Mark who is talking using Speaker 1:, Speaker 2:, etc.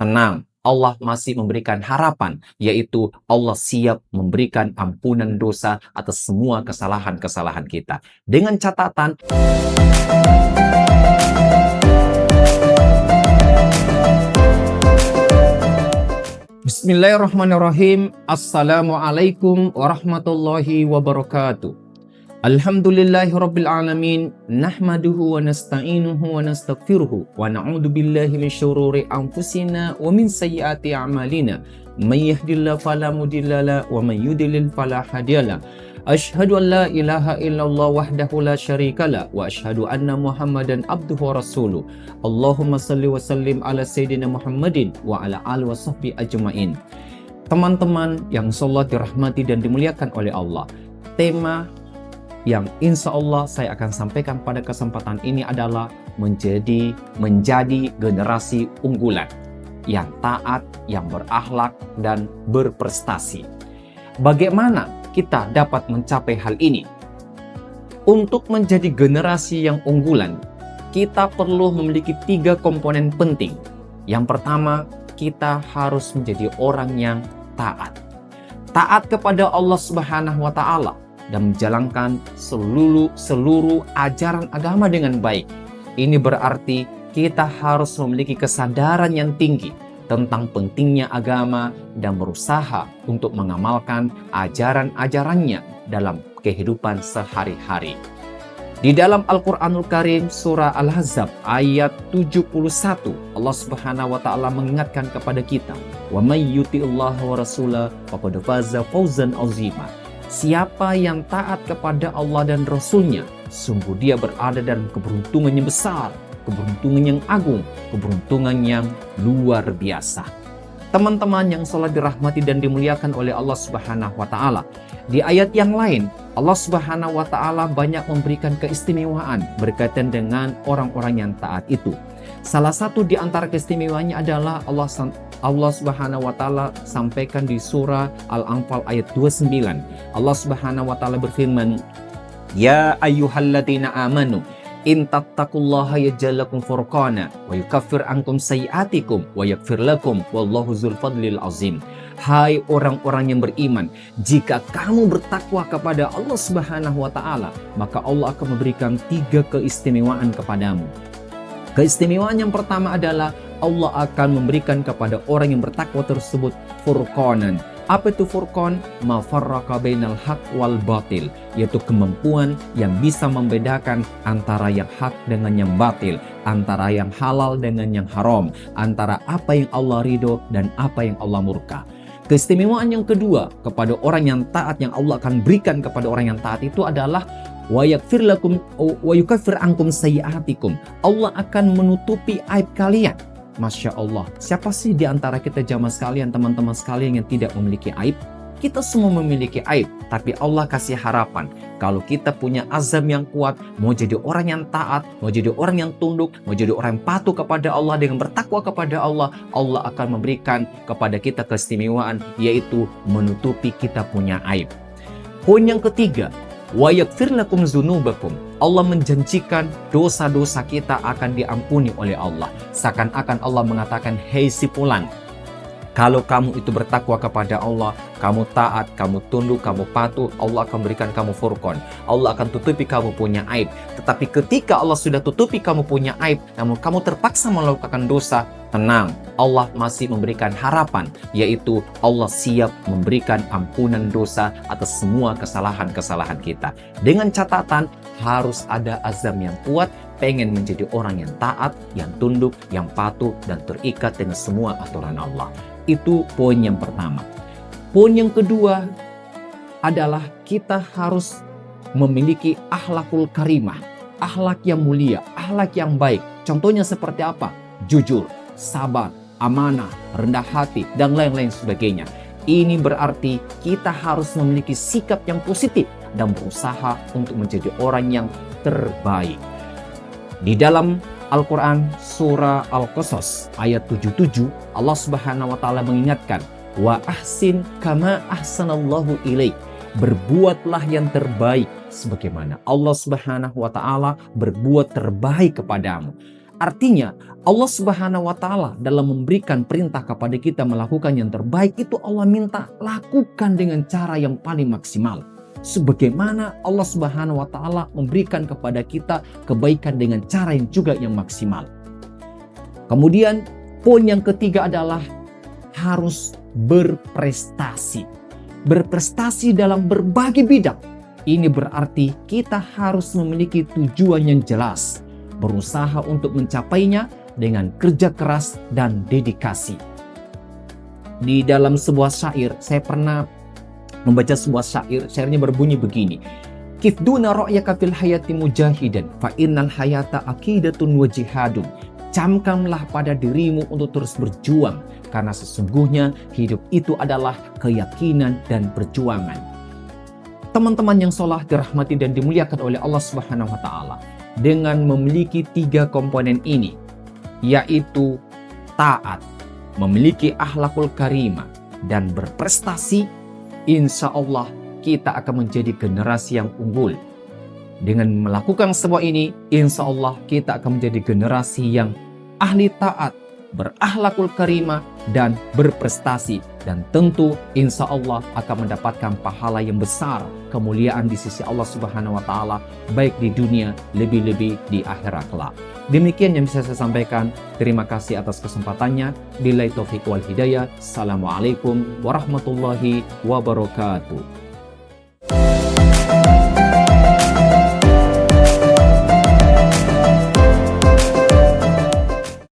Speaker 1: tenang, Allah masih memberikan harapan, yaitu Allah siap memberikan ampunan dosa atas semua kesalahan-kesalahan kita. Dengan catatan, Bismillahirrahmanirrahim. Assalamualaikum warahmatullahi wabarakatuh. Alhamdulillahirabbil alamin, nahmaduhu wa nasta'inuhu wa nastaghfiruhu wa na'udzu billahi min syururi anfusina wa min sayyiati a'malina. May yahdihillahu fala mudhillalah wa may yudlil fala hadiyalah. Asyhadu an la ilaha illallah wahdahu la syarikalah wa asyhadu anna Muhammadan abduhu wa rasuluh. Allahumma salli wa sallim ala sayyidina Muhammadin wa ala alihi wa sahbihi ajmain. Teman-teman yang insyaallah dirahmati dan dimuliakan oleh Allah, tema yang insya Allah saya akan sampaikan pada kesempatan ini adalah menjadi generasi unggulan yang taat, yang berakhlak, dan berprestasi. Bagaimana kita dapat mencapai hal ini? Untuk menjadi generasi yang unggulan, kita perlu memiliki 3 komponen penting. Yang pertama, kita harus menjadi orang yang taat. Taat kepada Allah Subhanahu wa Ta'ala dan menjalankan seluruh ajaran agama dengan baik. Ini berarti kita harus memiliki kesadaran yang tinggi tentang pentingnya agama dan berusaha untuk mengamalkan ajaran-ajarannya dalam kehidupan sehari-hari. Di dalam Al-Quranul Karim surah Al-Ahzab ayat 71, Allah Subhanahu wa Ta'ala mengingatkan kepada kita, "Wa may yuti'illaha wa rasulahu faqad faza fawzan 'azima." Siapa yang taat kepada Allah dan Rasul-Nya, sungguh dia berada dalam keberuntungan yang besar, keberuntungan yang agung, keberuntungan yang luar biasa. Teman-teman yang salat dirahmati dan dimuliakan oleh Allah Subhanahu wa Ta'ala, di ayat yang lain Allah Subhanahu wa Ta'ala banyak memberikan keistimewaan berkaitan dengan orang-orang yang taat itu. Salah satu di antara keistimewaannya adalah Allah Subhanahu wa Ta'ala sampaikan di surah Al-Anfal ayat 29. Allah Subhanahu wa Ta'ala berfirman, "Ya ayyuhalladzina amanu in tattaqullaha yaj'al lakum furqana wa yukaffir ankum sayyi'atikum wa yaghfir lakum wallahu dzul fadlil azim." Hai orang-orang yang beriman, jika kamu bertakwa kepada Allah Subhanahu wa Ta'ala, maka Allah akan memberikan 3 keistimewaan kepadamu. Keistimewaan yang pertama adalah Allah akan memberikan kepada orang yang bertakwa tersebut furqanan. Apa itu furqan? Ma farraqa bainal haq wal batil, yaitu kemampuan yang bisa membedakan antara yang hak dengan yang batil, antara yang halal dengan yang haram, antara apa yang Allah ridho dan apa yang Allah murka. Keistimewaan yang kedua kepada orang yang taat yang Allah akan berikan kepada orang yang taat itu adalah wa yaghfir lakum wa yukaffir ankum sayyi'atikum. Allah akan menutupi aib kalian. Masya Allah, siapa sih di antara kita jamaah sekalian, teman-teman sekalian yang tidak memiliki aib? Kita semua memiliki aib, tapi Allah kasih harapan. Kalau kita punya azam yang kuat, mau jadi orang yang taat, mau jadi orang yang tunduk, mau jadi orang yang patuh kepada Allah dengan bertakwa kepada Allah, Allah akan memberikan kepada kita keistimewaan, yaitu menutupi kita punya aib. Poin yang ketiga, wa yaghfir lakum dzunubakum. Allah menjanjikan dosa-dosa kita akan diampuni oleh Allah. Seakan-akan Allah mengatakan, "Hei si fulan, kalau kamu itu bertakwa kepada Allah, kamu taat, kamu tunduk, kamu patuh, Allah akan berikan kamu furqan. Allah akan tutupi kamu punya aib. Tetapi ketika Allah sudah tutupi kamu punya aib, namun kamu terpaksa melakukan dosa, tenang, Allah masih memberikan harapan, yaitu Allah siap memberikan ampunan dosa atas semua kesalahan-kesalahan kita. Dengan catatan, harus ada azam yang kuat, pengen menjadi orang yang taat, yang tunduk, yang patuh, dan terikat dengan semua aturan Allah. Itu poin yang pertama. Poin yang kedua adalah kita harus memiliki akhlakul karimah, akhlak yang mulia, akhlak yang baik. Contohnya seperti apa? Jujur, sabar, amanah, rendah hati, dan lain-lain sebagainya. Ini berarti kita harus memiliki sikap yang positif dan berusaha untuk menjadi orang yang terbaik. Di dalam Al-Quran surah Al-Qasas ayat 77, Allah Subhanahu wa Ta'ala mengingatkan, wa ahsin kama ahsanallahu ilaik. Berbuatlah yang terbaik sebagaimana Allah Subhanahu wa Ta'ala berbuat terbaik kepadamu. Artinya Allah Subhanahu wa Ta'ala dalam memberikan perintah kepada kita melakukan yang terbaik itu Allah minta lakukan dengan cara yang paling maksimal. Sebagaimana Allah Subhanahu wa Ta'ala memberikan kepada kita kebaikan dengan cara yang juga yang maksimal. Kemudian poin yang ketiga adalah harus berprestasi. Berprestasi dalam berbagai bidang. Ini berarti kita harus memiliki tujuan yang jelas, berusaha untuk mencapainya dengan kerja keras dan dedikasi. Di dalam sebuah syair, saya pernah membaca sebuah syairnya berbunyi begini. Kifduna ra'yaka fil hayati mujahidan, fa innal hayata aqidatun wa jihadun. Camkamlah pada dirimu untuk terus berjuang, karena sesungguhnya hidup itu adalah keyakinan dan perjuangan. Teman-teman yang sholah dirahmati dan dimuliakan oleh Allah Subhanahu wa Ta'ala, dengan memiliki 3 komponen ini, yaitu taat, memiliki akhlakul karimah, dan berprestasi, insya Allah kita akan menjadi generasi yang unggul. Dengan melakukan semua ini, insya Allah kita akan menjadi generasi yang ahli taat, berakhlakul karimah, dan berprestasi. Dan tentu insya Allah akan mendapatkan pahala yang besar, kemuliaan di sisi Allah Subhanahu wa Ta'ala, baik di dunia, lebih-lebih di akhirat kelak. Demikian yang bisa saya sampaikan. Terima kasih atas kesempatannya. Billahi taufiq wal hidayah. Assalamualaikum warahmatullahi wabarakatuh.